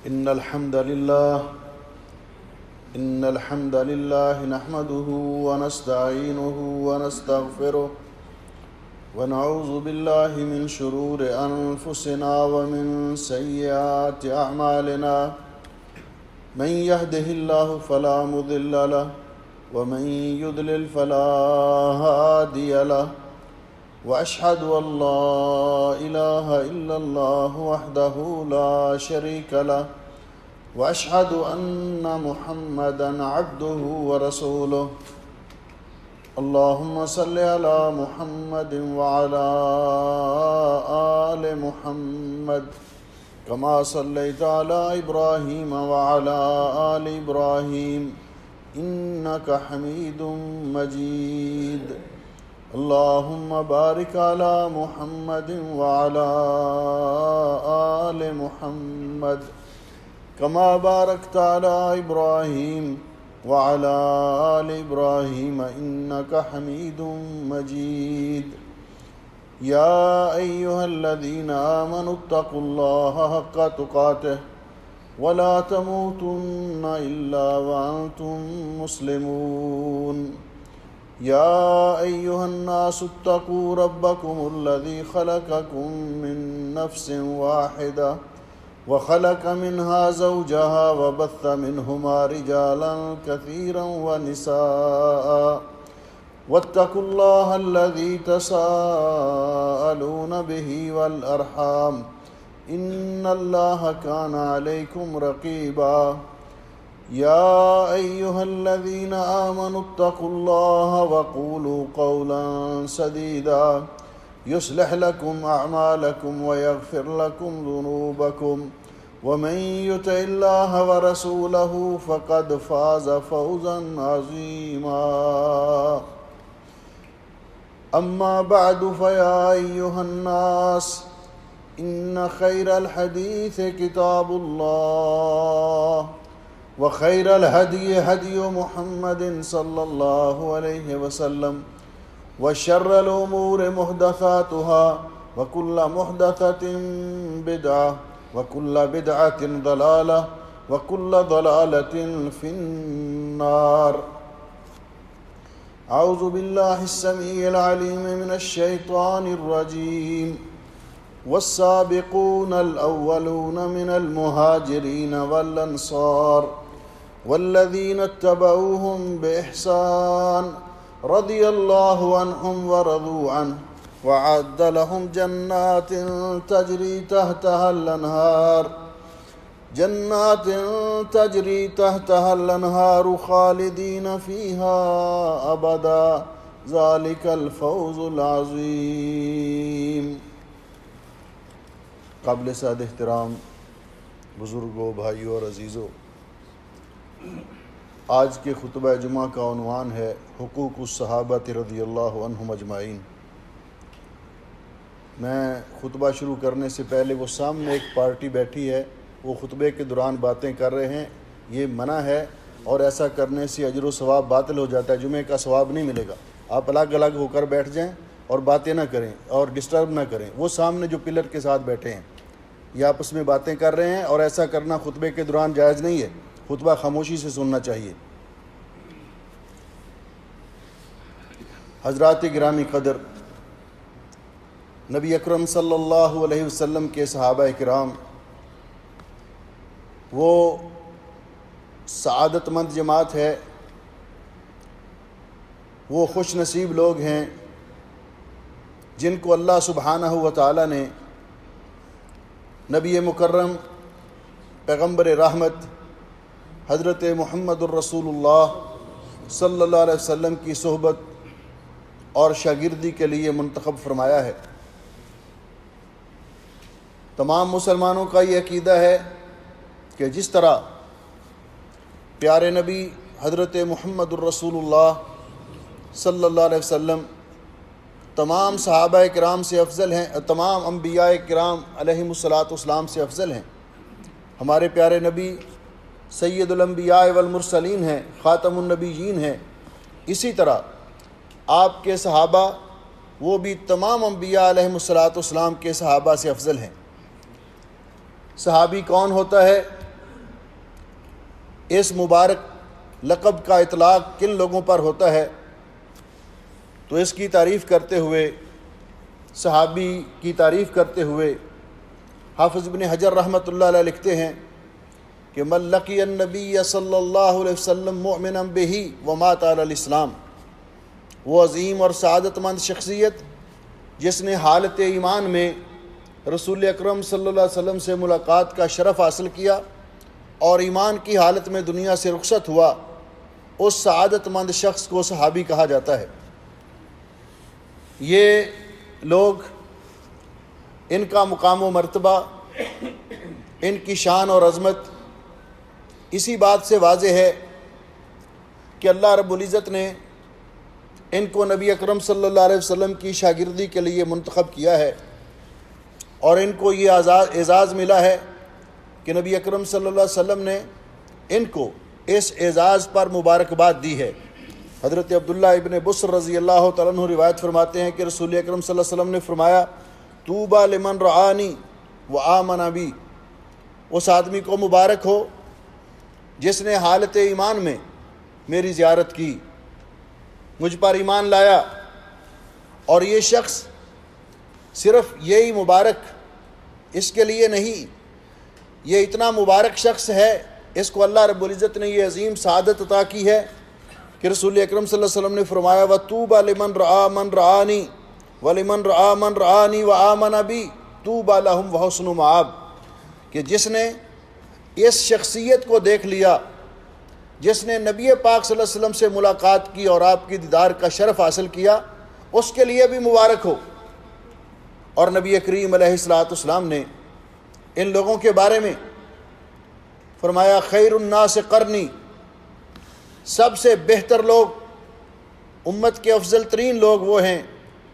إن الحمد لله نحمده ونستعينه ونستغفره ونعوذ بالله من شرور أنفسنا ومن سيئات أعمالنا من يهده الله فلا مضل له ومن يضلل فلا هادي له وأشهد أن لا إله إلا الله وحده لا شريك له وأشهد أن محمدًا عبده ورسوله اللهم صل على محمد وعلى آل محمد كما صليت على إبراهيم وعلى آل إبراهيم إنك حميد مجيد اللهم بارك على محمد وعلى آل محمد كما باركت على إبراهيم وعلى آل إبراهيم إنك حميد مجيد يا أيها الذين آمنوا اتقوا الله حق تقاته ولا تموتن إلا وأنتم مسلمون يا أيها الناس اتقوا ربكم الذي خلقكم من نفس واحدة وخلق منها زوجها وبث منهما رجالا كثيرا ونساء واتقوا الله الذي تساءلون به والأرحام إن الله كان عليكم رقيبا يا أيها الذين آمنوا اتقوا الله وقولوا قولا سديدا يصلح لكم أعمالكم ويغفر لكم ذنوبكم ومن يطع الله ورسوله فقد فاز فوزا عظيما أما بعد فيا أيها الناس إن خير الحديث كتاب الله وخير الهدي هدي محمد صلى الله عليه وسلم وشر الأمور محدثاتها وكل محدثة بدعة وكل بدعة ضلالة وكل ضلالة في النار أعوذ بالله السميع العليم من الشيطان الرجيم والسابقون الأولون من المهاجرين والأنصار والذين اتبعوهم بإحسان رضي الله عنهم ورضوا عنه وأعد لهم جنات تجري تحتها الأنهار خالدين فيها أبدا ذلك الفوز العظيم. قابل صد احترام بزرگوں، بھائیوں اور عزیزوں، آج کے خطبہ جمعہ کا عنوان ہے حقوق الصحابہ رضی اللہ عنہم اجمعین۔ میں خطبہ شروع کرنے سے پہلے وہ سامنے ایک پارٹی بیٹھی ہے، وہ خطبے کے دوران باتیں کر رہے ہیں، یہ منع ہے اور ایسا کرنے سے اجر و ثواب باطل ہو جاتا ہے، جمعے کا ثواب نہیں ملے گا۔ آپ الگ الگ ہو کر بیٹھ جائیں اور باتیں نہ کریں اور ڈسٹرب نہ کریں۔ وہ سامنے جو پلر کے ساتھ بیٹھے ہیں یہ آپس میں باتیں کر رہے ہیں اور ایسا کرنا خطبے کے دوران جائز نہیں ہے، خطبہ خاموشی سے سننا چاہیے۔ حضرات گرامی قدر، نبی اکرم صلی اللہ علیہ وسلم کے صحابہ کرام وہ سعادت مند جماعت ہے، وہ خوش نصیب لوگ ہیں جن کو اللہ سبحانہ و تعالی نے نبی مکرم پیغمبر رحمت حضرت محمد الرسول اللہ صلی اللہ علیہ وسلم کی صحبت اور شاگردی کے لیے منتخب فرمایا ہے۔ تمام مسلمانوں کا یہ عقیدہ ہے کہ جس طرح پیارے نبی حضرت محمد الرسول اللہ صلی اللہ علیہ وسلم تمام صحابہ کرام سے افضل ہیں، تمام انبیاء کرام علیہم الصلاۃ والسلام سے افضل ہیں، ہمارے پیارے نبی سید الانبیاء والمرسلین ہیں، خاتم النبیین ہیں، اسی طرح آپ کے صحابہ وہ بھی تمام انبیاء علیہم الصلاۃ والسلام کے صحابہ سے افضل ہیں۔ صحابی کون ہوتا ہے؟ اس مبارک لقب کا اطلاق کن لوگوں پر ہوتا ہے؟ تو اس کی تعریف کرتے ہوئے، صحابی کی تعریف کرتے ہوئے حافظ ابن حجر رحمۃ اللہ علیہ لکھتے ہیں کہ من لقی النبی صلی اللہ علیہ وسلم مؤمنا بہ ومات علی الاسلام، وہ عظیم اور سعادت مند شخصیت جس نے حالت ایمان میں رسول اکرم صلی اللہ علیہ وسلم سے ملاقات کا شرف حاصل کیا اور ایمان کی حالت میں دنیا سے رخصت ہوا، اس سعادت مند شخص کو صحابی کہا جاتا ہے۔ یہ لوگ، ان کا مقام و مرتبہ، ان کی شان اور عظمت اسی بات سے واضح ہے کہ اللہ رب العزت نے ان کو نبی اکرم صلی اللہ علیہ وسلم کی شاگردی کے لیے منتخب کیا ہے، اور ان کو یہ اعزاز ملا ہے کہ نبی اکرم صلی اللہ علیہ وسلم نے ان کو اس اعزاز پر مبارکباد دی ہے۔ حضرت عبداللہ ابن بصر رضی اللہ تعالیٰ عنہ روایت فرماتے ہیں کہ رسول اکرم صلی اللہ علیہ وسلم نے فرمایا، طوبیٰ لمن رعانی وآمن بی، اس آدمی کو مبارک ہو جس نے حالت ایمان میں میری زیارت کی، مجھ پر ایمان لایا۔ اور یہ شخص صرف یہی مبارک اس کے لیے نہیں، یہ اتنا مبارک شخص ہے، اس کو اللہ رب العزت نے یہ عظیم سعادت عطا کی ہے کہ رسول اکرم صلی اللہ علیہ وسلم نے فرمایا، وَطُوبَى لِمَنْ رَآ مَنْ رَآنِي وَلِمَنْ رَآ مَنْ رَآنِي وَآمَنَ بِي طُوبَى لَهُمْ وَحُسْنُ مَآبٍ، کہ جس نے اس شخصیت کو دیکھ لیا، جس نے نبی پاک صلی اللہ علیہ وسلم سے ملاقات کی اور آپ کی دیدار کا شرف حاصل کیا، اس کے لیے بھی مبارک ہو۔ اور نبی کریم علیہ السلام نے ان لوگوں کے بارے میں فرمایا، خیر الناس قرنی، سب سے بہتر لوگ، امت کے افضل ترین لوگ وہ ہیں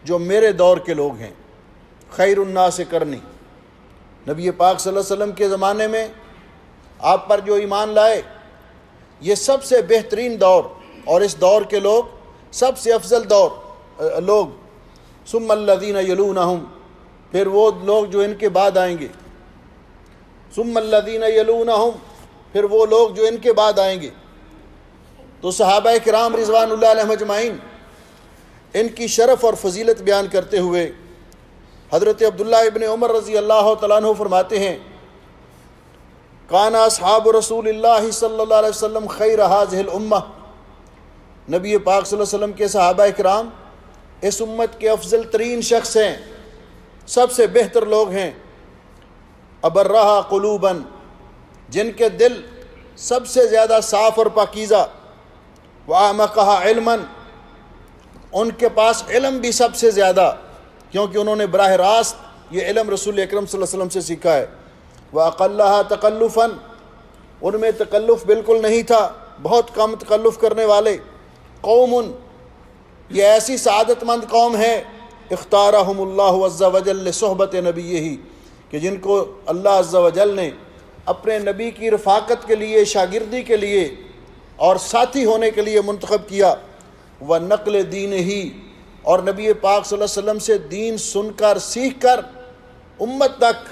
جو میرے دور کے لوگ ہیں۔ خیر الناس قرنی، نبی پاک صلی اللہ علیہ وسلم کے زمانے میں آپ پر جو ایمان لائے، یہ سب سے بہترین دور، اور اس دور کے لوگ سب سے افضل لوگ۔ ثم الذین یلونہم، پھر وہ لوگ جو ان کے بعد آئیں گے۔ ثم الذین یلونہم، پھر وہ لوگ جو ان کے بعد آئیں گے۔ تو صحابہ کرام رضوان اللہ علیہم اجمعین ان کی شرف اور فضیلت بیان کرتے ہوئے حضرت عبداللہ ابن عمر رضی اللہ تعالیٰ عنہ فرماتے ہیں، کان اصحاب رسول اللہ صلی اللہ علیہ وسلم خیر ہذہ الامہ، نبی پاک صلی اللہ علیہ وسلم کے صحابہ کرام اس امت کے افضل ترین شخص ہیں، سب سے بہتر لوگ ہیں۔ ابرہا قلوباً، جن کے دل سب سے زیادہ صاف اور پاکیزہ، واعمقہا علماً، ان کے پاس علم بھی سب سے زیادہ، کیونکہ انہوں نے براہ راست یہ علم رسول اکرم صلی اللہ علیہ وسلم سے سیکھا ہے۔ وَأَقَلَّهَا تَقَلُّفًا، ان میں تکلف بالکل نہیں تھا، بہت کم تکلف کرنے والے۔ قوم، یہ ایسی سعادت مند قوم ہے، اختارہم اللہ عز وجل لصحبت نبیہ، کہ جن کو اللہ عز وجل نے اپنے نبی کی رفاقت کے لیے، شاگردی کے لیے اور ساتھی ہونے کے لیے منتخب کیا۔ وَنَقْلِ دِینِهِ، اور نبی پاک صلی اللہ علیہ وسلم سے دین سن کر، سیکھ کر امت تک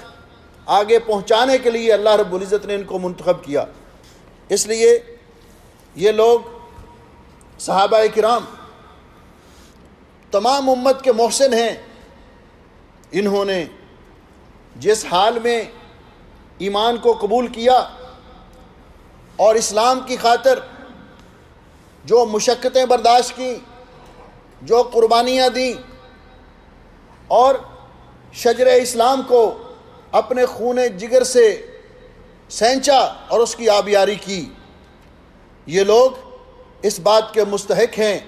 آگے پہنچانے کے لیے اللہ رب العزت نے ان کو منتخب کیا۔ اس لیے یہ لوگ صحابہ کرام تمام امت کے محسن ہیں۔ انہوں نے جس حال میں ایمان کو قبول کیا اور اسلام کی خاطر جو مشقتیں برداشت کی، جو قربانیاں دیں، اور شجر اسلام کو اپنے خون جگر سے سینچا اور اس کی آبیاری کی، یہ لوگ اس بات کے مستحق ہیں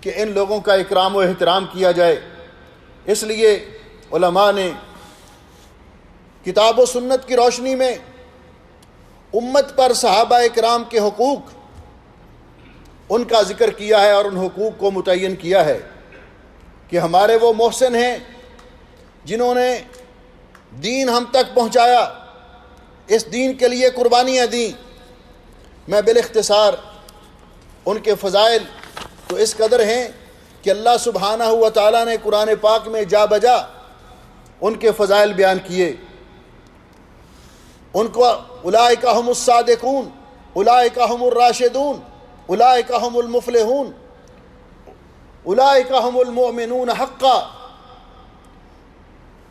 کہ ان لوگوں کا اکرام و احترام کیا جائے۔ اس لیے علماء نے کتاب و سنت کی روشنی میں امت پر صحابہ کرام کے حقوق، ان کا ذکر کیا ہے اور ان حقوق کو متعین کیا ہے کہ ہمارے وہ محسن ہیں جنہوں نے دین ہم تک پہنچایا، اس دین کے لیے قربانیاں دیں۔ میں بالاختصار ان کے فضائل تو اس قدر ہیں کہ اللہ سبحانہ و تعالیٰ نے قرآن پاک میں جا بجا ان کے فضائل بیان کیے۔ ان کو اولئک ھم الصادقون، اولئک هم الراشدون اولئک هم المفلحون اولئک هم المؤمنون حقا۔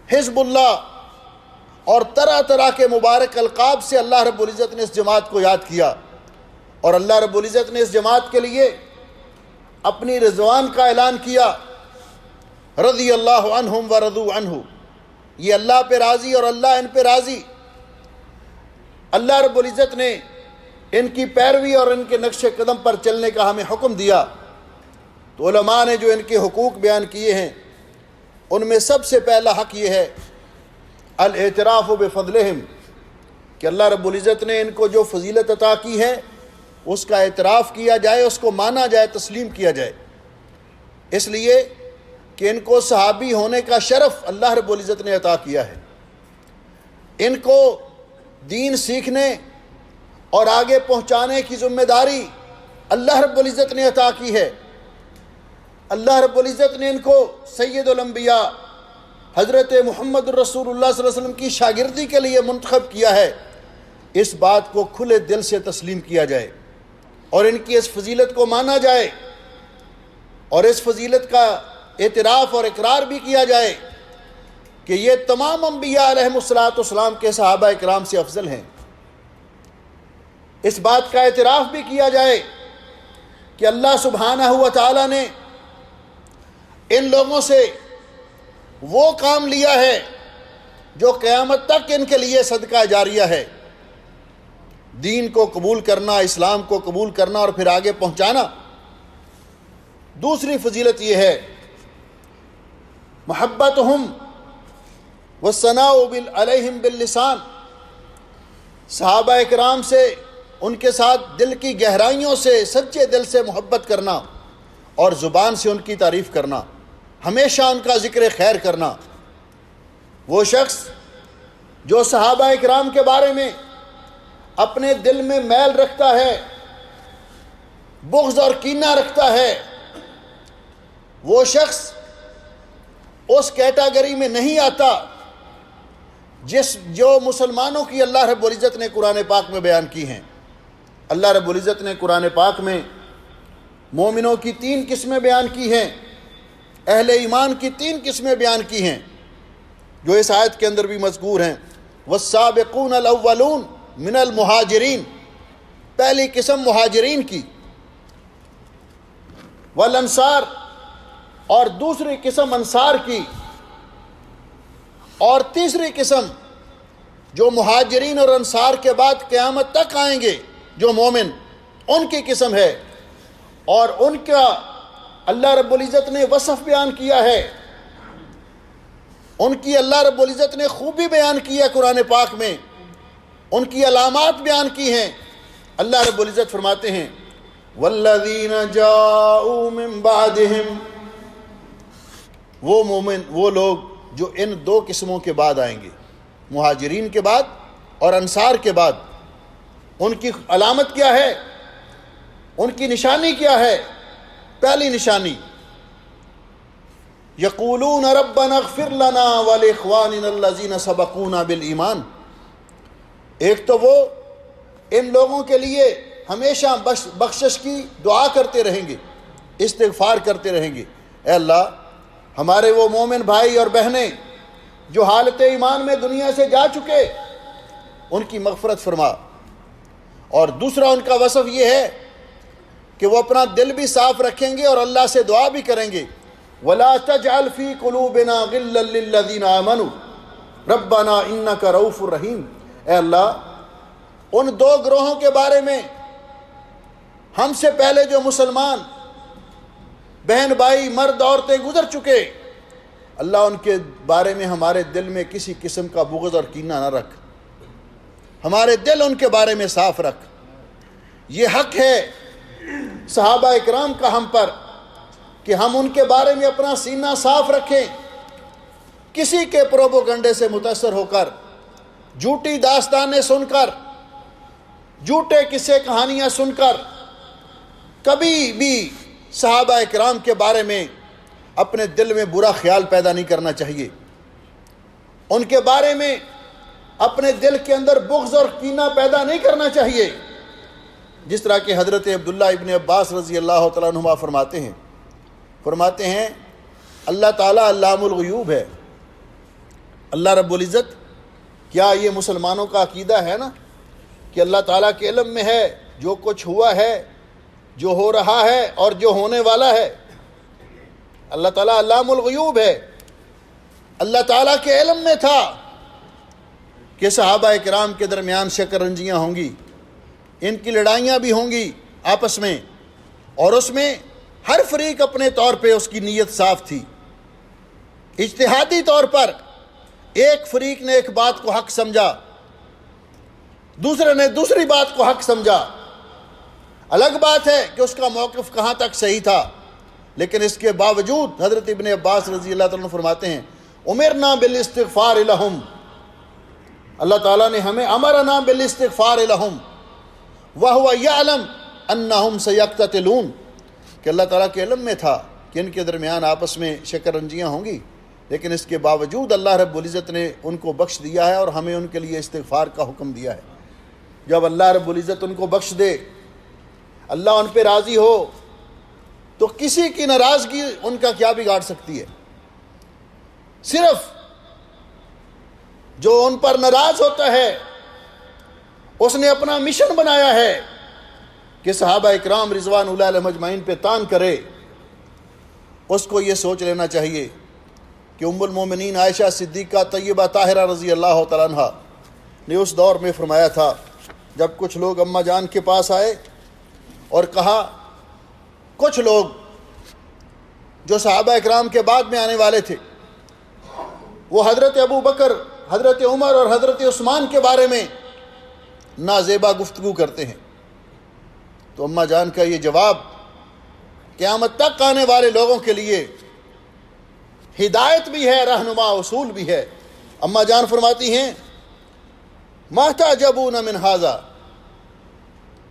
حزب اللہ اور طرح طرح کے مبارک القاب سے اللہ رب العزت نے اس جماعت کو یاد کیا، اور اللہ رب العزت نے اس جماعت کے لیے اپنی رضوان کا اعلان کیا، رضی اللہ عنہم ورضوا عنہ، یہ اللہ پہ راضی اور اللہ ان پہ راضی۔ اللہ رب العزت نے ان کی پیروی اور ان کے نقش قدم پر چلنے کا ہمیں حکم دیا۔ تو علماء نے جو ان کے حقوق بیان کیے ہیں ان میں سب سے پہلا حق یہ ہے الاعتراف بفضلہم، کہ اللہ رب العزت نے ان کو جو فضیلت عطا کی ہے اس کا اعتراف کیا جائے، اس کو مانا جائے، تسلیم کیا جائے، اس لیے کہ ان کو صحابی ہونے کا شرف اللہ رب العزت نے عطا کیا ہے۔ ان کو دین سیکھنے اور آگے پہنچانے کی ذمہ داری اللہ رب العزت نے عطا کی ہے۔ اللہ رب العزت نے ان کو سید الانبیاء حضرت محمد الرسول اللہ صلی اللہ علیہ وسلم کی شاگردی کے لیے منتخب کیا ہے۔ اس بات کو کھلے دل سے تسلیم کیا جائے اور ان کی اس فضیلت کو مانا جائے، اور اس فضیلت کا اعتراف اور اقرار بھی کیا جائے کہ یہ تمام انبیاء علیہم الصلوۃ کے صحابہ اکرام سے افضل ہیں۔ اس بات کا اعتراف بھی کیا جائے کہ اللہ سبحانہ و تعالی نے ان لوگوں سے وہ کام لیا ہے جو قیامت تک ان کے لیے صدقہ جاریہ ہے، دین کو قبول کرنا، اسلام کو قبول کرنا اور پھر آگے پہنچانا۔ دوسری فضیلت یہ ہے محبتہم والثناء علیہم باللسان، صحابہ اکرام سے ان کے ساتھ دل کی گہرائیوں سے، سچے دل سے محبت کرنا اور زبان سے ان کی تعریف کرنا، ہمیشہ ان کا ذکر خیر کرنا۔ وہ شخص جو صحابہ اکرام کے بارے میں اپنے دل میں میل رکھتا ہے، بغض اور کینہ رکھتا ہے، وہ شخص اس کیٹاگری میں نہیں آتا جو مسلمانوں کی اللہ رب العزت نے قرآن پاک میں بیان کی ہیں۔ اللہ رب العزت نے قرآن پاک میں مومنوں کی 3 قسمیں بیان کی ہیں، اہل ایمان کی 3 قسمیں بیان کی ہیں جو اس آیت کے اندر بھی مذکور ہیں۔ والسابقون الاولون من المہاجرین، پہلی قسم مہاجرین کی، والانصار، اور دوسری قسم انصار کی، اور تیسری قسم جو مہاجرین اور انصار کے بعد قیامت تک آئیں گے جو مومن، ان کی قسم ہے، اور ان کا اللہ رب العزت نے وصف بیان کیا ہے، ان کی اللہ رب العزت نے خوبی بیان کی ہے قرآن پاک میں، ان کی علامات بیان کی ہیں۔ اللہ رب العزت فرماتے ہیں والذین جاؤوا من بعدہم، وہ مومن، وہ لوگ جو ان 2 قسموں کے بعد آئیں گے، مہاجرین کے بعد اور انصار کے بعد، ان کی علامت کیا ہے، ان کی نشانی کیا ہے؟ پہلی نشانی یقولون ربنا اغفر لنا ولاخواننا الذین سبقونا بالایمان، ایک تو وہ ان لوگوں کے لیے ہمیشہ بخشش کی دعا کرتے رہیں گے، استغفار کرتے رہیں گے، اے اللہ ہمارے وہ مومن بھائی اور بہنیں جو حالت ایمان میں دنیا سے جا چکے، ان کی مغفرت فرما۔ اور دوسرا ان کا وصف یہ ہے کہ وہ اپنا دل بھی صاف رکھیں گے اور اللہ سے دعا بھی کریں گے، وَلَا تَجْعَلْ فِي قُلُوبِنَا غِلًّا لِّلَّذِينَ آمَنُوا رَبَّنَا إِنَّكَ رَءُوفٌ رَحِيمٌ، اے اللہ ان 2 گروہوں کے بارے میں ہم سے پہلے جو مسلمان بہن بھائی مرد عورتیں گزر چکے، اللہ ان کے بارے میں ہمارے دل میں کسی قسم کا بغض اور کینہ نہ رکھ، ہمارے دل ان کے بارے میں صاف رکھ۔ یہ حق ہے صحابہ اکرام کا ہم پر کہ ہم ان کے بارے میں اپنا سینہ صاف رکھیں، کسی کے پروپیگنڈے سے متاثر ہو کر، جھوٹی داستانیں سن کر، جھوٹے قصے کہانیاں سن کر کبھی بھی صحابہ اکرام کے بارے میں اپنے دل میں برا خیال پیدا نہیں کرنا چاہیے، ان کے بارے میں اپنے دل کے اندر بغض اور کینہ پیدا نہیں کرنا چاہیے، جس طرح کہ حضرت عبداللہ ابن عباس رضی اللہ تعالیٰ عنہما فرماتے ہیں اللہ تعالیٰ علام الغیوب ہے۔ اللہ رب العزت، کیا یہ مسلمانوں کا عقیدہ ہے نا کہ اللہ تعالیٰ کے علم میں ہے جو کچھ ہوا ہے، جو ہو رہا ہے اور جو ہونے والا ہے۔ اللہ تعالیٰ علام الغیوب ہے۔ اللہ تعالیٰ کے علم میں تھا کہ صحابہ کرام کے درمیان شکنجیاں ہوں گی، ان کی لڑائیاں بھی ہوں گی آپس میں، اور اس میں ہر فریق اپنے طور پہ اس کی نیت صاف تھی۔ اجتہادی طور پر ایک فریق نے ایک بات کو حق سمجھا، دوسرے نے دوسری بات کو حق سمجھا۔ الگ بات ہے کہ اس کا موقف کہاں تک صحیح تھا، لیکن اس کے باوجود حضرت ابن عباس رضی اللہ تعالیٰ عنہ فرماتے ہیں امرنا بالاستغفار لہم، اللہ تعالیٰ نے ہمیں امرنا بالاستغفار لہم وہو یعلم انہم سیقتتلون، کہ اللہ تعالیٰ کے علم میں تھا کہ ان کے درمیان آپس میں شکنجیاں ہوں گی، لیکن اس کے باوجود اللہ رب العزت نے ان کو بخش دیا ہے اور ہمیں ان کے لیے استغفار کا حکم دیا ہے۔ جب اللہ رب العزت ان کو بخش دے، اللہ ان پہ راضی ہو، تو کسی کی ناراضگی ان کا کیا بگاڑ سکتی ہے؟ صرف جو ان پر ناراض ہوتا ہے اس نے اپنا مشن بنایا ہے کہ صحابہ اکرام رضوان اللہ علیہم اجمعین پہ تان کرے، اس کو یہ سوچ لینا چاہیے کہ ام المومنین عائشہ صدیقہ طیبہ طاہرہ رضی اللہ تعالیٰ عنہ نے اس دور میں فرمایا تھا، جب کچھ لوگ اماں جان کے پاس آئے اور کہا، کچھ لوگ جو صحابہ اکرام کے بعد میں آنے والے تھے وہ حضرت ابو بکر، حضرت عمر اور حضرت عثمان کے بارے میں نازیبا گفتگو کرتے ہیں، تو اماں جان کا یہ جواب قیامت تک آنے والے لوگوں کے لیے ہدایت بھی ہے، رہنما اصول بھی ہے۔ اماں جان فرماتی ہیں ما تعجبون من ھذا،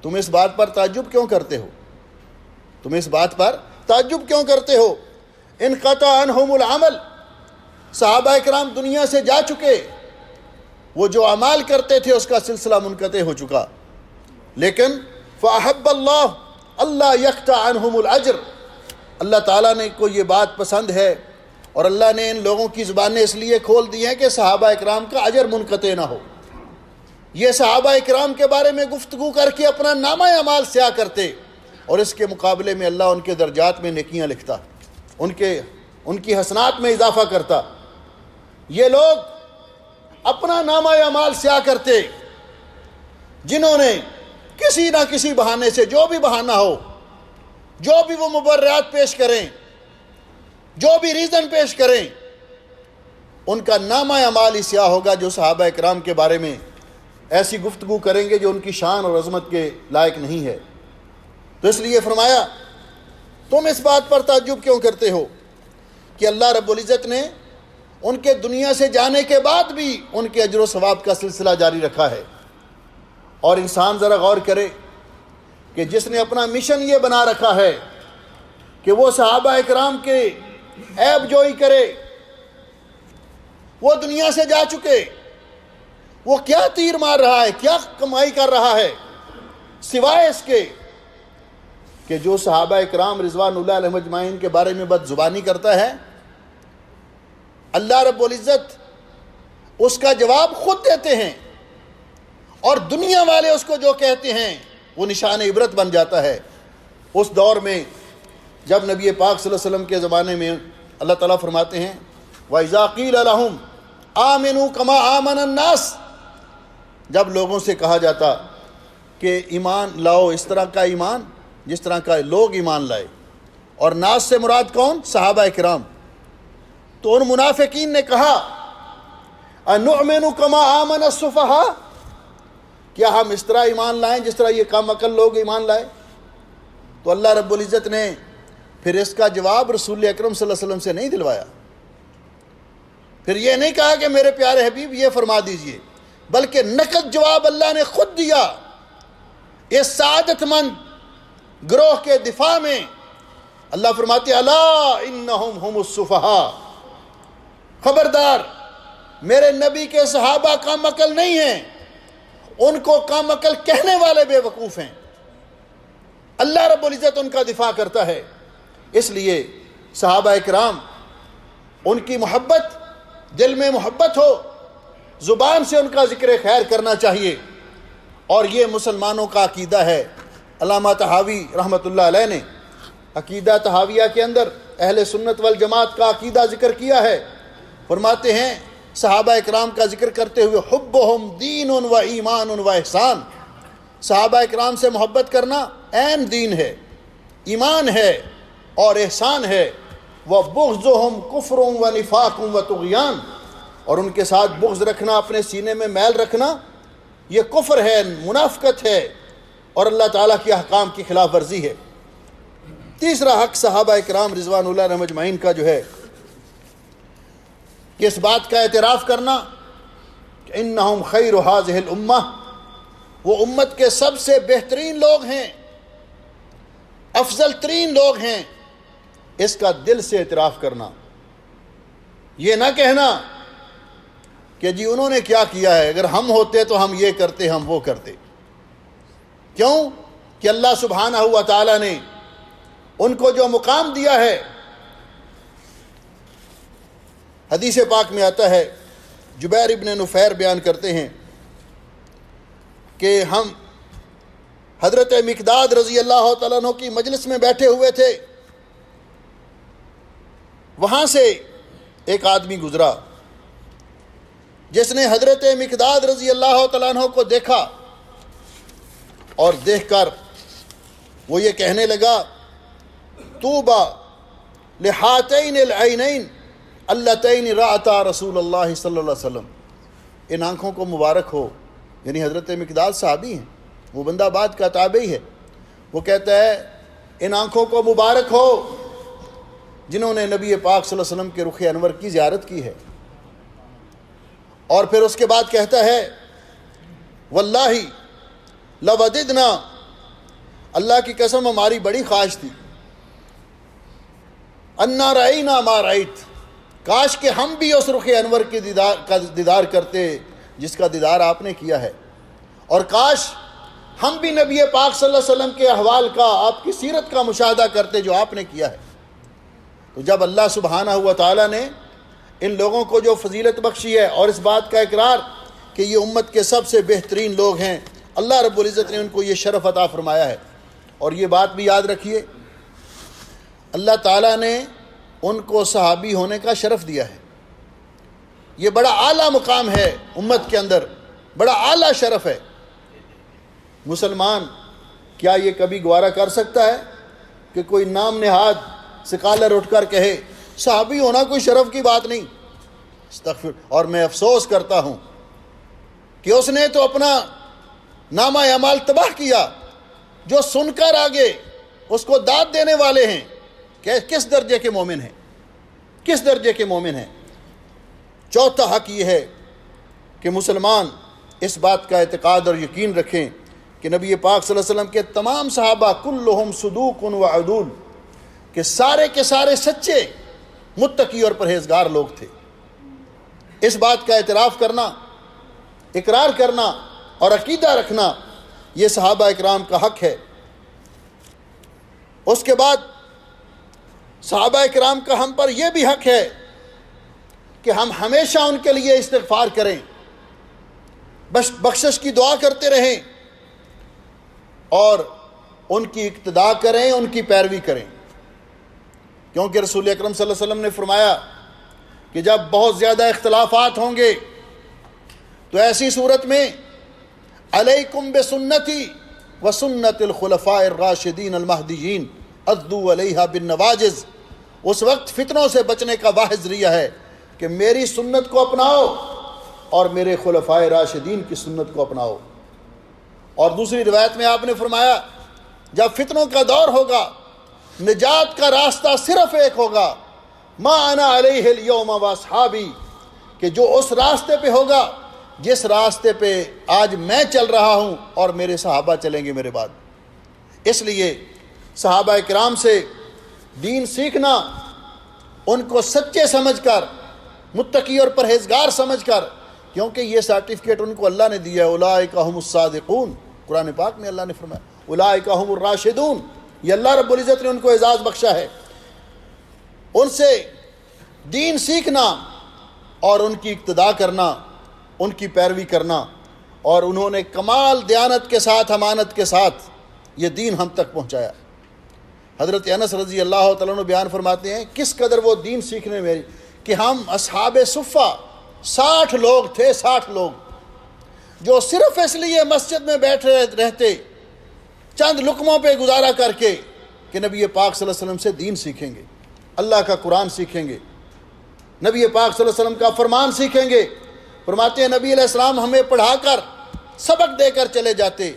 تم اس بات پر تعجب کیوں کرتے ہو؟ تم اس بات پر تعجب کیوں کرتے ہو؟ انقطع عنہم العمل، صحابہ کرام دنیا سے جا چکے، وہ جو اعمال کرتے تھے اس کا سلسلہ منقطع ہو چکا، لیکن فأحب اللہ اللہ یقطع عنہم الاجر، اللہ تعالیٰ نے کو یہ بات پسند ہے اور اللہ نے ان لوگوں کی زبانیں اس لیے کھول دی ہیں کہ صحابہ اکرام کا اجر منقطع نہ ہو۔ یہ صحابہ اکرام کے بارے میں گفتگو کر کے اپنا نامہ اعمال سیاہ کرتے، اور اس کے مقابلے میں اللہ ان کے درجات میں نیکیاں لکھتا، ان کی حسنات میں اضافہ کرتا۔ یہ لوگ اپنا نامہ اعمال سیاہ کرتے جنہوں نے کسی نہ کسی بہانے سے، جو بھی بہانہ ہو، جو بھی وہ مبررات پیش کریں، جو بھی ریزن پیش کریں، ان کا نامہ اعمال ہی سیاہ ہوگا جو صحابہ اکرام کے بارے میں ایسی گفتگو کریں گے جو ان کی شان اور عظمت کے لائق نہیں ہے۔ تو اس لیے فرمایا تم اس بات پر تعجب کیوں کرتے ہو کہ اللہ رب العزت نے ان کے دنیا سے جانے کے بعد بھی ان کے اجر و ثواب کا سلسلہ جاری رکھا ہے۔ اور انسان ذرا غور کرے کہ جس نے اپنا مشن یہ بنا رکھا ہے کہ وہ صحابہ اکرام کے عیب جوئی کرے، وہ دنیا سے جا چکے، وہ کیا تیر مار رہا ہے، کیا کمائی کر رہا ہے، سوائے اس کے کہ جو صحابہ اکرام رضوان اللہ علیہم اجمعین کے بارے میں بد زبانی کرتا ہے، اللہ رب العزت اس کا جواب خود دیتے ہیں، اور دنیا والے اس کو جو کہتے ہیں وہ نشان عبرت بن جاتا ہے۔ اس دور میں جب نبی پاک صلی اللہ علیہ وسلم کے زمانے میں اللہ تعالیٰ فرماتے ہیں وَإِذَا قِيلَ لَهُمْ آمِنُوا كَمَا آمَنَ النَّاسِ، جب لوگوں سے کہا جاتا کہ ایمان لاؤ اس طرح کا ایمان جس طرح کا لوگ ایمان لائے، اور ناس سے مراد کون؟ صحابہ کرام۔ تو ان منافقین نے کہا اَنُؤْمِنُ كَمَا آمَنَ السُّفَهَاءُ، کیا ہم اس طرح ایمان لائیں جس طرح یہ کم عقل لوگ ایمان لائے؟ تو اللہ رب العزت نے پھر اس کا جواب رسول اکرم صلی اللہ علیہ وسلم سے نہیں دلوایا، پھر یہ نہیں کہا کہ میرے پیارے حبیب یہ فرما دیجئے، بلکہ نقد جواب اللہ نے خود دیا۔ اس سعادت مند گروہ کے دفاع میں اللہ فرماتے الا انہم ہم السفہاء، خبردار میرے نبی کے صحابہ کم عقل نہیں ہیں، ان کو کم عقل کہنے والے بے وقوف ہیں۔ اللہ رب العزت ان کا دفاع کرتا ہے۔ اس لیے صحابہ کرام، ان کی محبت، دل میں محبت ہو، زبان سے ان کا ذکر خیر کرنا چاہیے، اور یہ مسلمانوں کا عقیدہ ہے۔ علامہ طحاوی رحمۃ اللہ علیہ نے عقیدہ طحاویہ کے اندر اہل سنت والجماعت کا عقیدہ ذکر کیا ہے۔ فرماتے ہیں صحابہ اکرام کا ذکر کرتے ہوئے، حبہم دین و ایمان و احسان، صحابہ اکرام سے محبت کرنا عین دین ہے، ایمان ہے اور احسان ہے۔ وَبُغْضُهُمْ كُفْرٌ وَنِفَاقٌ وَطُغْيَانٌ، اور ان کے ساتھ بغض رکھنا، اپنے سینے میں میل رکھنا، یہ کفر ہے، منافقت ہے اور اللہ تعالیٰ کے احکام کی خلاف ورزی ہے۔ تیسرا حق صحابہ اکرام رضوان اللہ علیہم اجمعین کا جو ہے کہ اس بات کا اعتراف کرنا کہ انہم خیر ہذہ الامہ، وہ امت کے سب سے بہترین لوگ ہیں، افضل ترین لوگ ہیں، اس کا دل سے اعتراف کرنا۔ یہ نہ کہنا کہ جی انہوں نے کیا کیا ہے، اگر ہم ہوتے تو ہم یہ کرتے، ہم وہ کرتے۔ کیوں کہ اللہ سبحانہ و تعالیٰ نے ان کو جو مقام دیا ہے، حدیث پاک میں آتا ہے، جبیر ابن نفیر بیان کرتے ہیں کہ ہم حضرت مقداد رضی اللہ تعالیٰ عنہ کی مجلس میں بیٹھے ہوئے تھے، وہاں سے ایک آدمی گزرا جس نے حضرت مقداد رضی اللہ تعالیٰ عنہ کو دیکھا، اور دیکھ کر وہ یہ کہنے لگا، طوبیٰ لہاتین العینین اللتین رأتا رسول اللہ صلی اللہ علیہ وسلم، ان آنکھوں کو مبارک ہو، یعنی حضرت مقداد صحابی ہیں، وہ بندہ بعد کا تابعی ہے، وہ کہتا ہے ان آنکھوں کو مبارک ہو جنہوں نے نبی پاک صلی اللہ علیہ وسلم کے رخ انور کی زیارت کی ہے۔ اور پھر اس کے بعد کہتا ہے، واللہ لوددنا، اللہ کی قسم ہماری بڑی خواہش تھی، انا رأینا ما رأیت، کاش کہ ہم بھی اس رخ انور کے دیدار کرتے جس کا دیدار آپ نے کیا ہے، اور کاش ہم بھی نبی پاک صلی اللہ علیہ وسلم کے احوال کا، آپ کی سیرت کا مشاہدہ کرتے جو آپ نے کیا ہے۔ تو جب اللہ سبحانہ و تعالیٰ نے ان لوگوں کو جو فضیلت بخشی ہے، اور اس بات کا اقرار کہ یہ امت کے سب سے بہترین لوگ ہیں، اللہ رب العزت نے ان کو یہ شرف عطا فرمایا ہے۔ اور یہ بات بھی یاد رکھیے، اللہ تعالیٰ نے ان کو صحابی ہونے کا شرف دیا ہے، یہ بڑا اعلیٰ مقام ہے امت کے اندر، بڑا اعلیٰ شرف ہے۔ مسلمان کیا یہ کبھی گوارا کر سکتا ہے کہ کوئی نام نہاد سکالر اٹھ کر کہے صحابی ہونا کوئی شرف کی بات نہیں؟ استغفر۔ اور میں افسوس کرتا ہوں کہ اس نے تو اپنا نامہ اعمال تباہ کیا، جو سن کر آگے اس کو داد دینے والے ہیں کہ کس درجے کے مومن ہیں، کس درجے کے مومن ہیں۔ چوتھا حق یہ ہے کہ مسلمان اس بات کا اعتقاد اور یقین رکھیں کہ نبی پاک صلی اللہ علیہ وسلم کے تمام صحابہ کلہم صدوق و عدول، کہ سارے کے سارے سچے، متقی اور پرہیزگار لوگ تھے۔ اس بات کا اعتراف کرنا، اقرار کرنا اور عقیدہ رکھنا، یہ صحابہ اکرام کا حق ہے۔ اس کے بعد صحابہ اکرام کا ہم پر یہ بھی حق ہے کہ ہم ہمیشہ ان کے لیے استغفار کریں، بخشش کی دعا کرتے رہیں، اور ان کی اقتداء کریں، ان کی پیروی کریں، کیونکہ رسول اکرم صلی اللہ علیہ وسلم نے فرمایا کہ جب بہت زیادہ اختلافات ہوں گے تو ایسی صورت میں علیکم بسنتی وسنت الخلفاء الراشدین المہدیین عضوا علیہا بالنواجذ، اس وقت فتنوں سے بچنے کا واحد ذریعہ ہے کہ میری سنت کو اپناؤ اور میرے خلفائے راشدین کی سنت کو اپناؤ۔ اور دوسری روایت میں آپ نے فرمایا جب فتنوں کا دور ہوگا، نجات کا راستہ صرف ایک ہوگا، ما انا علیہ اليوم واصحابی، کہ جو اس راستے پہ ہوگا جس راستے پہ آج میں چل رہا ہوں اور میرے صحابہ چلیں گے میرے بعد۔ اس لیے صحابہ کرام سے دین سیکھنا، ان کو سچے سمجھ کر، متقی اور پرہیزگار سمجھ کر، کیونکہ یہ سرٹیفکیٹ ان کو اللہ نے دیا ہے، اولئک ھم الصادقون، قرآن پاک میں اللہ نے فرمایا اولئک هم الراشدون، یہ اللہ رب العزت نے ان کو اعزاز بخشا ہے۔ ان سے دین سیکھنا اور ان کی اقتداء کرنا، ان کی پیروی کرنا، اور انہوں نے کمال دیانت کے ساتھ، امانت کے ساتھ یہ دین ہم تک پہنچایا۔ حضرت انس رضی اللہ تعالیٰ عنہ بیان فرماتے ہیں کس قدر وہ دین سیکھنے میں کہ ہم اصحاب صفہ 60 لوگ تھے، 60 لوگ جو صرف اس لیے مسجد میں بیٹھے رہتے چند لقموں پہ گزارا کر کے کہ نبی پاک صلی اللہ علیہ وسلم سے دین سیکھیں گے، اللہ کا قرآن سیکھیں گے، نبی پاک صلی اللہ علیہ وسلم کا فرمان سیکھیں گے۔ فرماتے ہیں نبی علیہ السلام ہمیں پڑھا کر سبق دے کر چلے جاتے،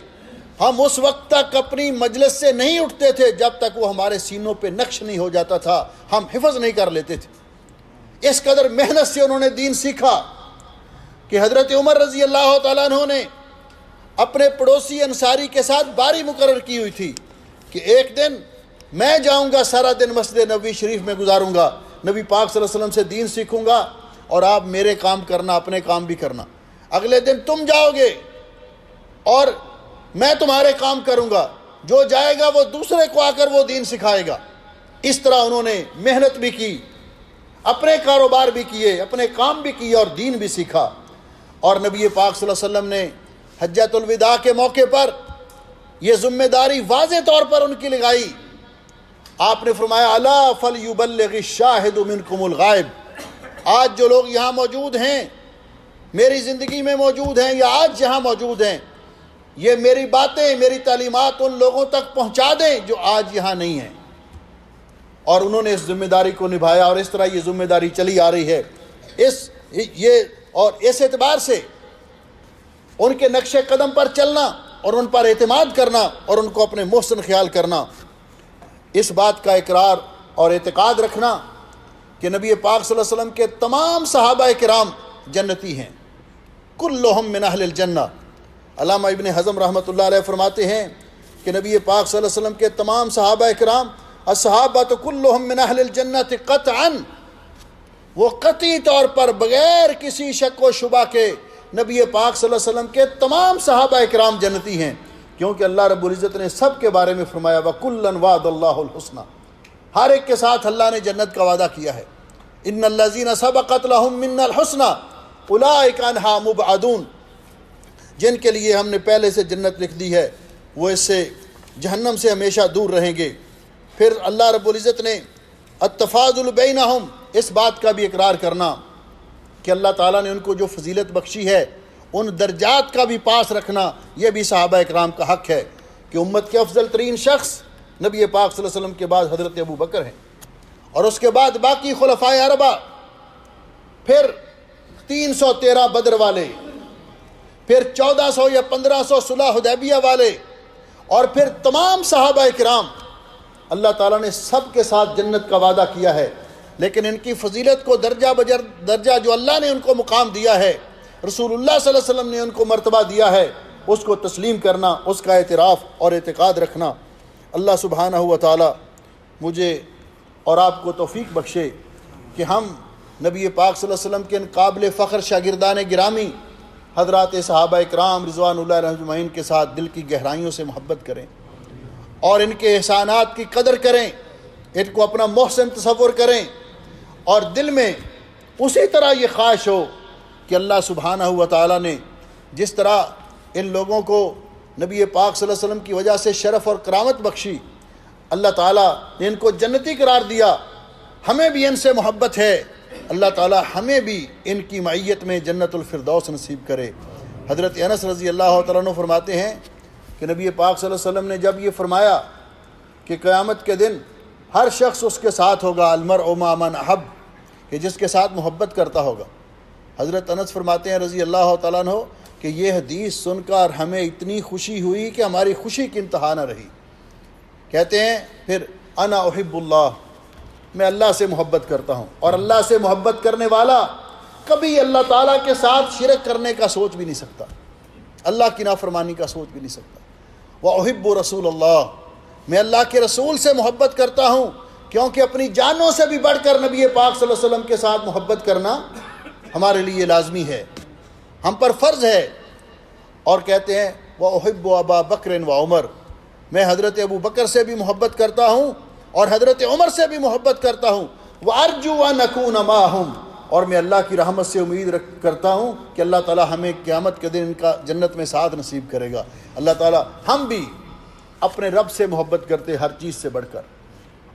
ہم اس وقت تک اپنی مجلس سے نہیں اٹھتے تھے جب تک وہ ہمارے سینوں پہ نقش نہیں ہو جاتا تھا، ہم حفظ نہیں کر لیتے تھے۔ اس قدر محنت سے انہوں نے دین سیکھا کہ حضرت عمر رضی اللہ تعالیٰ عنہ نے اپنے پڑوسی انصاری کے ساتھ باری مقرر کی ہوئی تھی کہ ایک دن میں جاؤں گا، سارا دن مسجد نبوی شریف میں گزاروں گا، نبی پاک صلی اللہ علیہ وسلم سے دین سیکھوں گا، اور آپ میرے کام کرنا، اپنے کام بھی کرنا۔ اگلے دن تم جاؤ گے اور میں تمہارے کام کروں گا، جو جائے گا وہ دوسرے کو آ کر وہ دین سکھائے گا۔ اس طرح انہوں نے محنت بھی کی، اپنے کاروبار بھی کیے، اپنے کام بھی کیے، اور دین بھی سیکھا۔ اور نبی پاک صلی اللہ علیہ وسلم نے حجۃ الوداع کے موقع پر یہ ذمہ داری واضح طور پر ان کی لگائی۔ آپ نے فرمایا الا فلیبلغ الشاہد منکم الغائب، آج جو لوگ یہاں موجود ہیں، میری زندگی میں موجود ہیں یا آج یہاں موجود ہیں، یہ میری باتیں، میری تعلیمات ان لوگوں تک پہنچا دیں جو آج یہاں نہیں ہیں۔ اور انہوں نے اس ذمہ داری کو نبھایا، اور اس طرح یہ ذمہ داری چلی آ رہی ہے۔ اس اعتبار سے ان کے نقش قدم پر چلنا اور ان پر اعتماد کرنا اور ان کو اپنے محسن خیال کرنا، اس بات کا اقرار اور اعتقاد رکھنا کہ نبی پاک صلی اللہ علیہ وسلم کے تمام صحابہ کرام جنتی ہیں، کلہم من اہل الجنہ۔ علامہ ابن حزم رحمۃ اللہ علیہ فرماتے ہیں کہ نبی پاک صلی اللہ علیہ وسلم کے تمام صحابہ کرام، الصحابۃ کلہم من اہل الجنۃ قطعا، وہ قطعی طور پر بغیر کسی شک و شبہ کے نبی پاک صلی اللہ علیہ وسلم کے تمام صحابہ کرام جنتی ہیں، کیونکہ اللہ رب العزت نے سب کے بارے میں فرمایا وَكُلًّا وَعَدَ اللَّهُ الْحُسْنَى، ہر ایک کے ساتھ اللہ نے جنت کا وعدہ کیا ہے۔ إِنَّ الَّذِينَ سَبَقَتْ لَهُم مِّنَّا الْحُسْنَى أُولَٰئِكَ عَنْهَا مُبْعَدُونَ، جن کے لیے ہم نے پہلے سے جنت لکھ دی ہے وہ اس سے جہنم سے ہمیشہ دور رہیں گے۔ پھر اللہ رب العزت نے التفاضل بینہم، اس بات کا بھی اقرار کرنا کہ اللہ تعالیٰ نے ان کو جو فضیلت بخشی ہے ان درجات کا بھی پاس رکھنا، یہ بھی صحابہ اکرام کا حق ہے کہ امت کے افضل ترین شخص نبی پاک صلی اللہ علیہ وسلم کے بعد حضرت ابو بکر ہیں، اور اس کے بعد باقی خلفائے اربعہ، پھر 313 بدر والے، پھر 1400 یا 1500 صلح حدیبیہ والے، اور پھر تمام صحابہ کرام۔ اللہ تعالیٰ نے سب کے ساتھ جنت کا وعدہ کیا ہے، لیکن ان کی فضیلت کو درجہ بجر درجہ جو اللہ نے ان کو مقام دیا ہے، رسول اللہ صلی اللہ علیہ وسلم نے ان کو مرتبہ دیا ہے، اس کو تسلیم کرنا، اس کا اعتراف اور اعتقاد رکھنا۔ اللہ سبحانہ و تعالی مجھے اور آپ کو توفیق بخشے کہ ہم نبی پاک صلی اللہ علیہ وسلم کے ان قابل فخر شاگردان گرامی حضرات صحابہ اکرام رضوان اللہ علیہم اجمعین کے ساتھ دل کی گہرائیوں سے محبت کریں اور ان کے احسانات کی قدر کریں، ان کو اپنا محسن تصور کریں، اور دل میں اسی طرح یہ خواہش ہو کہ اللہ سبحانہ و تعالیٰ نے جس طرح ان لوگوں کو نبی پاک صلی اللہ علیہ وسلم کی وجہ سے شرف اور کرامت بخشی، اللہ تعالیٰ نے ان کو جنتی قرار دیا، ہمیں بھی ان سے محبت ہے، اللہ تعالیٰ ہمیں بھی ان کی معیت میں جنت الفردوس نصیب کرے۔ حضرت انس رضی اللہ تعالیٰ عنہ فرماتے ہیں کہ نبی پاک صلی اللہ علیہ وسلم نے جب یہ فرمایا کہ قیامت کے دن ہر شخص اس کے ساتھ ہوگا، المرء مع من احب، کہ جس کے ساتھ محبت کرتا ہوگا، حضرت انس فرماتے ہیں رضی اللہ تعالیٰ عنہ کہ یہ حدیث سن کر ہمیں اتنی خوشی ہوئی کہ ہماری خوشی کی انتہا نہ رہی۔ کہتے ہیں پھر انا احب اللہ، میں اللہ سے محبت کرتا ہوں، اور اللہ سے محبت کرنے والا کبھی اللہ تعالیٰ کے ساتھ شرک کرنے کا سوچ بھی نہیں سکتا، اللہ کی نافرمانی کا سوچ بھی نہیں سکتا۔ وَأُحِبُّ رسول اللہ، میں اللہ کے رسول سے محبت کرتا ہوں، کیونکہ اپنی جانوں سے بھی بڑھ کر نبی پاک صلی اللہ علیہ وسلم کے ساتھ محبت کرنا ہمارے لیے لازمی ہے، ہم پر فرض ہے۔ اور کہتے ہیں وَأُحِبُّ أَبَا بَكْرٍ وَعُمَرٍ، میں حضرت ابو بکر سے بھی محبت کرتا ہوں اور حضرت عمر سے بھی محبت کرتا ہوں، وَأَرْجُو أَنْ أَكُونَ مَعَهُمْ، اور میں اللہ کی رحمت سے امید کرتا ہوں کہ اللہ تعالیٰ ہمیں قیامت کے دن ان کا جنت میں ساتھ نصیب کرے گا۔ اللہ تعالیٰ ہم بھی اپنے رب سے محبت کرتے ہر چیز سے بڑھ کر،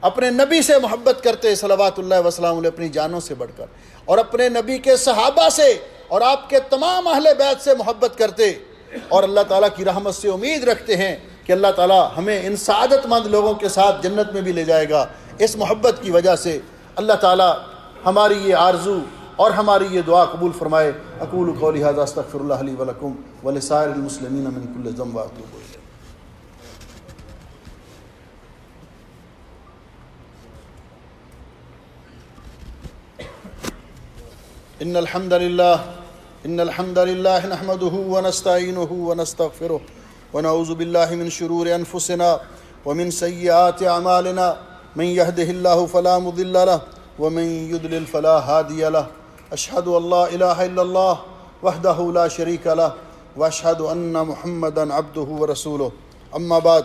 اپنے نبی سے محبت کرتے صلوات اللہ وسلام علیہ اپنی جانوں سے بڑھ کر، اور اپنے نبی کے صحابہ سے اور آپ کے تمام اہل بیت سے محبت کرتے، اور اللہ تعالیٰ کی رحمت سے امید رکھتے ہیں کہ اللہ تعالیٰ ہمیں ان سعادت مند لوگوں کے ساتھ جنت میں بھی لے جائے گا۔ اس محبت کی وجہ سے اللہ تعالیٰ ہماری یہ آرزو اور ہماری یہ دعا قبول فرمائے۔ اقول قولی ھذا استغفر اللہ لی ولکم ولسائر المسلمین من کل ذنب واتوب الیہ۔ ان الحمد للہ نحمده ونستعینه ونستغفره ونعوذ باللہ من شرور انفسنا ومن سیئات اعمالنا، من يهده الله فلا مضل له ومن يضلل فلا هادي له، اشهد ان لا الہ الا اللہ وحدہ لا شریک لہ واشهد ان محمدا عبدہ ورسولہ۔ اما بعد،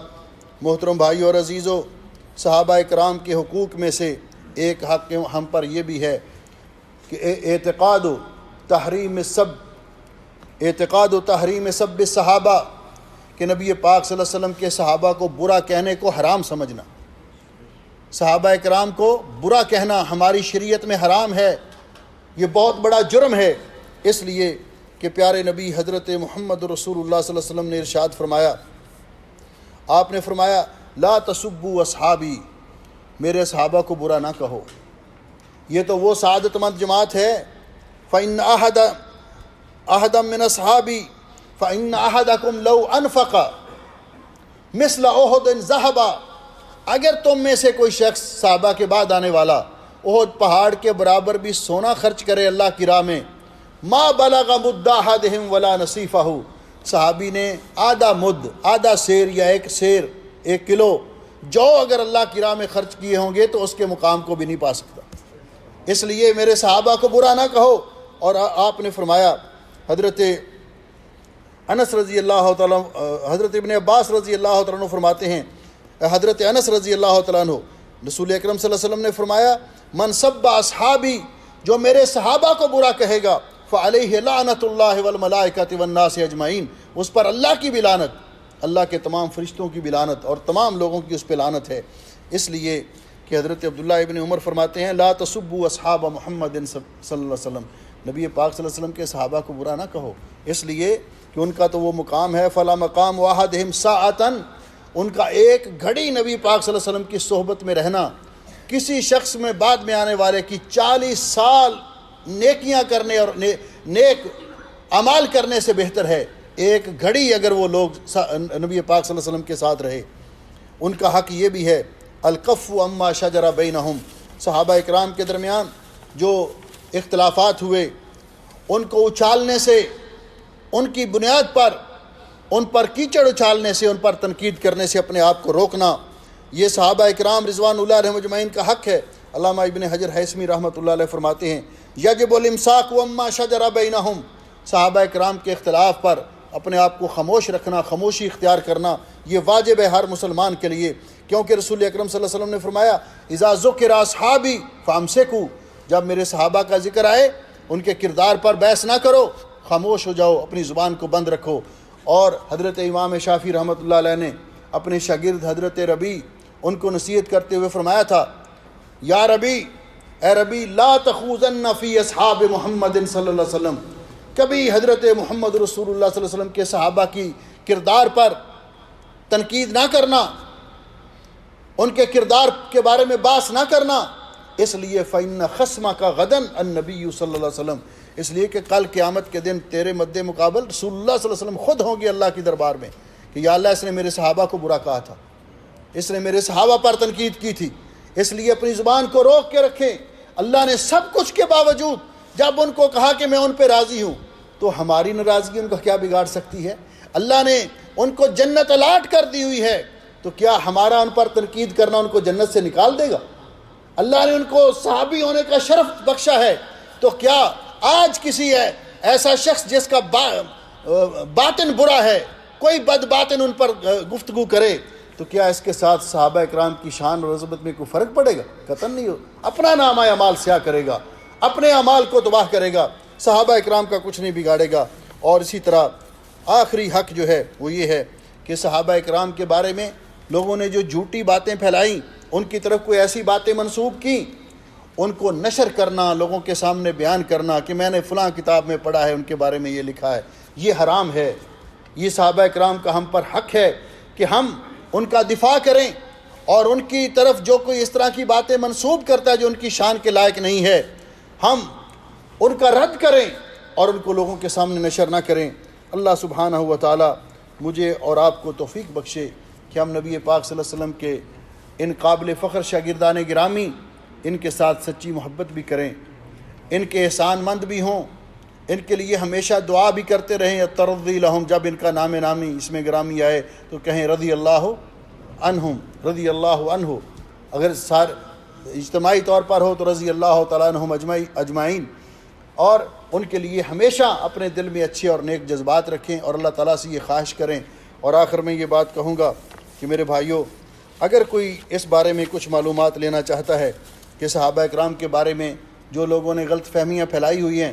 محترم بھائیو اور عزیزو، صحابہ کرام کے حقوق میں سے ایک حق ہم پر یہ بھی ہے کہ اعتقاد و تحریم سب صحابہ، کہ نبی پاک صلی اللہ علیہ وسلم کے صحابہ کو برا کہنے کو حرام سمجھنا، صحابہ کرام کو برا کہنا ہماری شریعت میں حرام ہے، یہ بہت بڑا جرم ہے، اس لیے کہ پیارے نبی حضرت محمد رسول اللہ صلی اللہ علیہ وسلم نے ارشاد فرمایا، آپ نے فرمایا لا تسبوا اصحابی، میرے صحابہ کو برا نہ کہو۔ یہ تو وہ سعادت مند جماعت ہے، فإن أحدا من أصحابي فإن أحدكم لو أنفق مثل أحد ذهبا، اگر تم میں سے کوئی شخص صحابہ کے بعد آنے والا احد پہاڑ کے برابر بھی سونا خرچ کرے اللہ کی راہ میں، ما بلغ مد أحدهم ولا نصیفہ، صحابی نے آدھا مد، آدھا سیر یا ایک کلو جو اگر اللہ کی راہ میں خرچ کیے ہوں گے تو اس کے مقام کو بھی نہیں پا سکتا۔ اس لیے میرے صحابہ کو برا نہ کہو۔ اور آپ نے فرمایا، حضرت انس رضی اللہ تعالیٰ، حضرت ابن عباس رضی اللہ تعالیٰ عنہ فرماتے ہیں، حضرت انس رضی اللہ تعالیٰ عنہ، رسول اکرم صلی اللہ علیہ وسلم نے فرمایا من سب اصحابی، جو میرے صحابہ کو برا کہے گا، فعلیہ لعنت اللہ والملائکۃ والناس اجمعین، اس پر اللہ کی بھی لعنت، اللہ کے تمام فرشتوں کی بھی لعنت اور تمام لوگوں کی اس پہ لعنت ہے۔ اس لیے کہ حضرت عبداللہ ابن عمر فرماتے ہیں لا تسبوا اصحاب محمد صلی اللہ علیہ وسلم، نبی پاک صلی اللہ علیہ وسلم کے صحابہ کو برا نہ کہو، اس لیے کہ ان کا تو وہ مقام ہے، فلا مقام واحدہم ساعتن، ان کا ایک گھڑی نبی پاک صلی اللہ علیہ وسلم کی صحبت میں رہنا کسی شخص میں بعد میں آنے والے کی 40 سال نیکیاں کرنے اور نیک اعمال کرنے سے بہتر ہے۔ ایک گھڑی اگر وہ لوگ نبی پاک صلی اللہ علیہ وسلم کے ساتھ رہے، ان کا حق یہ بھی ہے الکف اما شجر بینہم، صحابہ اکرام کے درمیان جو اختلافات ہوئے ان کو اچھالنے سے، ان کی بنیاد پر ان پر کیچڑ اچھالنے سے، ان پر تنقید کرنے سے اپنے آپ کو روکنا، یہ صحابہ اکرام رضوان اللہ علیہم اجمعین کا حق ہے۔ علامہ ابن حجر ہیثمی رحمۃ اللہ علیہ فرماتے ہیں یجب الامساک اما شجر بینہم، صحابہ اکرام کے اختلاف پر اپنے آپ کو خاموش رکھنا، خاموشی اختیار کرنا، یہ واجب ہے ہر مسلمان کے لیے، کیونکہ رسول اکرم صلی اللہ علیہ وسلم نے فرمایا اذا ذکر اصحابی فامسکوا، جب میرے صحابہ کا ذکر آئے ان کے کردار پر بحث نہ کرو، خاموش ہو جاؤ، اپنی زبان کو بند رکھو۔ اور حضرت امام شافعی رحمۃ اللہ علیہ نے اپنے شاگرد حضرت ربیع ان کو نصیحت کرتے ہوئے فرمایا تھا یا ربیع، اے ربیع لا تخوضن فی اصحاب محمد صلی اللہ علیہ وسلم، کبھی حضرت محمد رسول اللہ صلی اللہ علیہ وسلم کے صحابہ کی کردار پر تنقید نہ کرنا، ان کے کردار کے بارے میں بحث نہ کرنا، اس لیے فَإِنَّ خَصْمَكَ غَدًا النَّبِيُّ صلی اللہ علیہ وسلم، اس لیے کہ کل قیامت کے دن تیرے مد مقابل رسول اللہ صلی اللہ علیہ وسلم خود ہوں گے اللہ کی دربار میں کہ یا اللہ اس نے میرے صحابہ کو برا کہا تھا، اس نے میرے صحابہ پر تنقید کی تھی، اس لیے اپنی زبان کو روک کے رکھیں۔ اللہ نے سب کچھ کے باوجود جب ان کو کہا کہ میں ان پہ راضی ہوں، تو ہماری ناراضگی ان کو کیا بگاڑ سکتی ہے؟ اللہ نے ان کو جنت الاٹ کر دی ہوئی ہے، تو کیا ہمارا ان پر تنقید کرنا ان کو جنت سے نکال دے گا؟ اللہ نے ان کو صحابی ہونے کا شرف بخشا ہے، تو کیا آج کسی ایسا شخص جس کا باطن برا ہے، کوئی بد باطن ان پر گفتگو کرے، تو کیا اس کے ساتھ صحابہ اکرام کی شان اور عظمت میں کوئی فرق پڑے گا؟ قطعاً نہیں ہو. اپنا نامہ اعمال سیاہ کرے گا، اپنے اعمال کو تباہ کرے گا، صحابہ اکرام کا کچھ نہیں بگاڑے گا. اور اسی طرح آخری حق جو ہے وہ یہ ہے کہ صحابہ اکرام کے بارے میں لوگوں نے جو جھوٹی باتیں پھیلائیں، ان کی طرف کوئی ایسی باتیں منسوب کیں، ان کو نشر کرنا، لوگوں کے سامنے بیان کرنا کہ میں نے فلاں کتاب میں پڑھا ہے ان کے بارے میں یہ لکھا ہے، یہ حرام ہے. یہ صحابہ اکرام کا ہم پر حق ہے کہ ہم ان کا دفاع کریں، اور ان کی طرف جو کوئی اس طرح کی باتیں منسوب کرتا ہے جو ان کی شان کے لائق نہیں ہے، ہم ان کا رد کریں اور ان کو لوگوں کے سامنے نشر نہ کریں. اللہ سبحانہ و تعالی مجھے اور آپ کو توفیق بخشے کہ ہم نبی پاک صلی اللہ علیہ وسلم کے ان قابل فخر شاگردان گرامی، ان کے ساتھ سچی محبت بھی کریں، ان کے احسان مند بھی ہوں، ان کے لیے ہمیشہ دعا بھی کرتے رہیں. الترضی لہم، جب ان کا نام نامی اس میں گرامی آئے تو کہیں رضی اللہ عنہم، رضی اللہ عنہ. اگر اجتماعی طور پر ہو تو رضی اللہ تعالیٰ عنہم اجمعین. اور ان کے لیے ہمیشہ اپنے دل میں اچھے اور نیک جذبات رکھیں اور اللہ تعالیٰ سے یہ خواہش کریں. اور آخر میں یہ بات کہوں گا کہ میرے بھائیوں، اگر کوئی اس بارے میں کچھ معلومات لینا چاہتا ہے کہ صحابہ اکرام کے بارے میں جو لوگوں نے غلط فہمیاں پھیلائی ہوئی ہیں،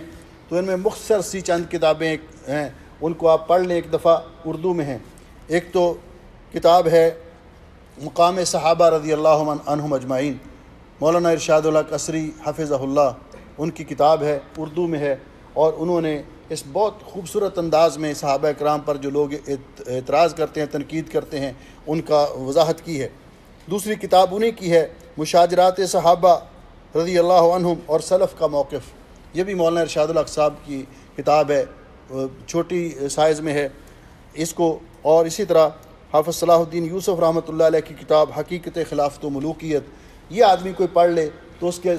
تو ان میں مختصر سی چند کتابیں ہیں، ان کو آپ پڑھ لیں. ایک دفعہ اردو میں ہیں. ایک تو کتاب ہے مقام صحابہ رضی اللہ عنہم اجمعین، مولانا ارشاد اللہ قصری حفظہ اللہ، ان کی کتاب ہے، اردو میں ہے. اور انہوں نے اس بہت خوبصورت انداز میں صحابہ اکرام پر جو لوگ اعتراض کرتے ہیں، تنقید کرتے ہیں، ان کا وضاحت کی ہے. دوسری کتاب انہیں کی ہے مشاجرات صحابہ رضی اللہ عنہم اور سلف کا موقف. یہ بھی مولانا ارشاد الحق صاحب کی کتاب ہے، چھوٹی سائز میں ہے اس کو. اور اسی طرح حافظ صلاح الدین یوسف رحمۃ اللہ علیہ کی کتاب حقیقت خلافت و ملوکیت. یہ آدمی کوئی پڑھ لے تو اس کے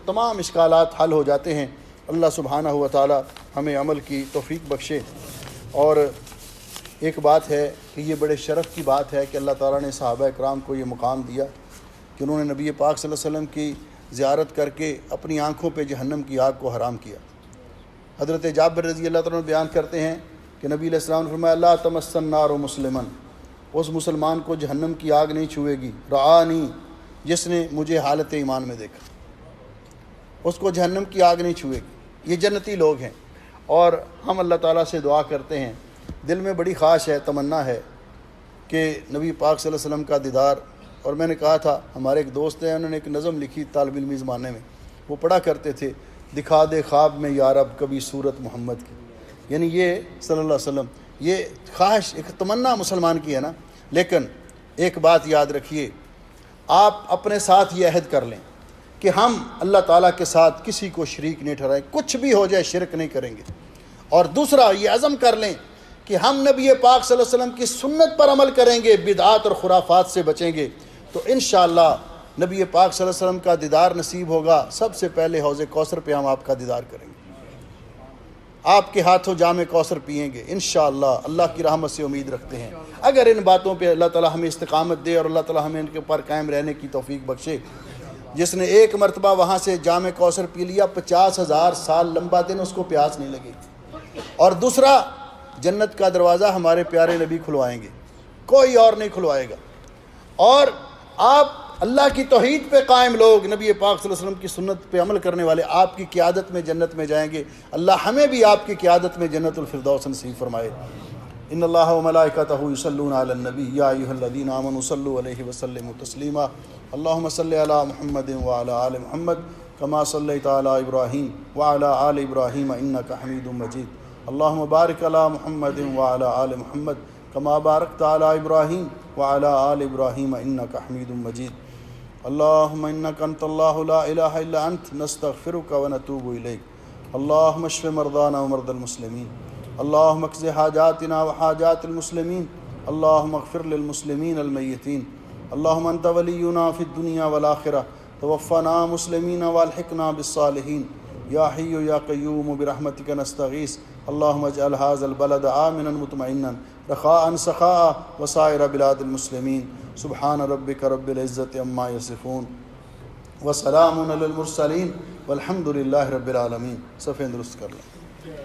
تمام اشکالات حل ہو جاتے ہیں. اللہ سبحانہ و تعالی ہمیں عمل کی توفیق بخشے. اور ایک بات ہے کہ یہ بڑے شرف کی بات ہے کہ اللہ تعالیٰ نے صحابہ اکرام کو یہ مقام دیا کہ انہوں نے نبی پاک صلی اللہ علیہ وسلم کی زیارت کر کے اپنی آنکھوں پہ جہنم کی آگ کو حرام کیا. حضرت جابر رضی اللہ تعالیٰ بیان کرتے ہیں کہ نبی علیہ السلام نے فرمایا لا تمس النار مسلمن، اس مسلمان کو جہنم کی آگ نہیں چھوئے گی، رعانی، جس نے مجھے حالت ایمان میں دیکھا، اس کو جہنم کی آگ نہیں چھوئے گی. یہ جنتی لوگ ہیں. اور ہم اللہ تعالیٰ سے دعا کرتے ہیں، دل میں بڑی خواہش ہے، تمنا ہے کہ نبی پاک صلی اللہ علیہ وسلم کا دیدار. اور میں نے کہا تھا، ہمارے ایک دوست ہیں، انہوں نے ایک نظم لکھی طالب علمی زمانے میں، وہ پڑھا کرتے تھے، دکھا دے خواب میں یا رب کبھی صورت محمد کی. یعنی یہ صلی اللہ علیہ وسلم، یہ خواہش ایک تمنا مسلمان کی ہے نا. لیکن ایک بات یاد رکھیے، آپ اپنے ساتھ یہ عہد کر لیں کہ ہم اللہ تعالیٰ کے ساتھ کسی کو شریک نہیں ٹھہرائیں، کچھ بھی ہو جائے شرک نہیں کریں گے. اور دوسرا یہ عزم کر لیں کہ ہم نبی پاک صلی اللہ علیہ وسلم کی سنت پر عمل کریں گے، بدعات اور خرافات سے بچیں گے. تو انشاءاللہ نبی پاک صلی اللہ علیہ وسلم کا دیدار نصیب ہوگا. سب سے پہلے حوض کوثر پہ ہم آپ کا دیدار کریں گے، آپ کے ہاتھوں جام کوثر پئیں گے انشاءاللہ. اللہ کی رحمت سے امید رکھتے ہیں. اگر ان باتوں پہ اللہ تعالیٰ ہمیں استقامت دے اور اللہ تعالیٰ ہمیں ان کے اوپر قائم رہنے کی توفیق بخشے. جس نے ایک مرتبہ وہاں سے جام کوثر پی لیا، 50,000 سال لمبا دن اس کو پیاس نہیں لگے. اور دوسرا، جنت کا دروازہ ہمارے پیارے نبی کھلوائیں گے، کوئی اور نہیں کھلوائے گا. اور آپ اللہ کی توحید پہ قائم لوگ، نبی پاک صلی اللہ علیہ وسلم کی سنت پہ عمل کرنے والے، آپ کی قیادت میں جنت میں جائیں گے. اللہ ہمیں بھی آپ کی قیادت میں جنت الفردوس نصیب فرمائے. ان اللہ و ملائکتہ یصلون علی النبی یا ایھا الذین آمنوا صلوا علیہ وسلموا تسلیما. اللهم صل علی محمد وعلی آل محمد کما صلیت علی ابراہیم وعلی آل ابراہیم انک حمید مجید. اللهم بارک علی محمد وعلی آل محمد کما بارکت علی ابراہیم وعلی آل ابراہیم انک حمید مجید. اللهم انک انت اللہ لا الہ الا انت نستغفرک ونتوب الیک. اللهم اشف مرضانا ومرضى المسلمین. اللهم اقض حاجاتنا وحاجات المسلمین. اللهم اغفر للمسلمین المیتین. اللهم انت ولینا فی الدنیا والآخرہ. توفنا مسلمین والحقنا بالصالحین. یا حی یا قیوم برحمتک نستغیث. اللهم اجعل هذا البلد آمنا مطمئنا رخاء سخاء وسائر بلاد المسلمین. سبحان ربک رب العزت عما یصفون وسلام علی المرسلین والحمد للہ رب العالمین. صفحے درست کر لیں.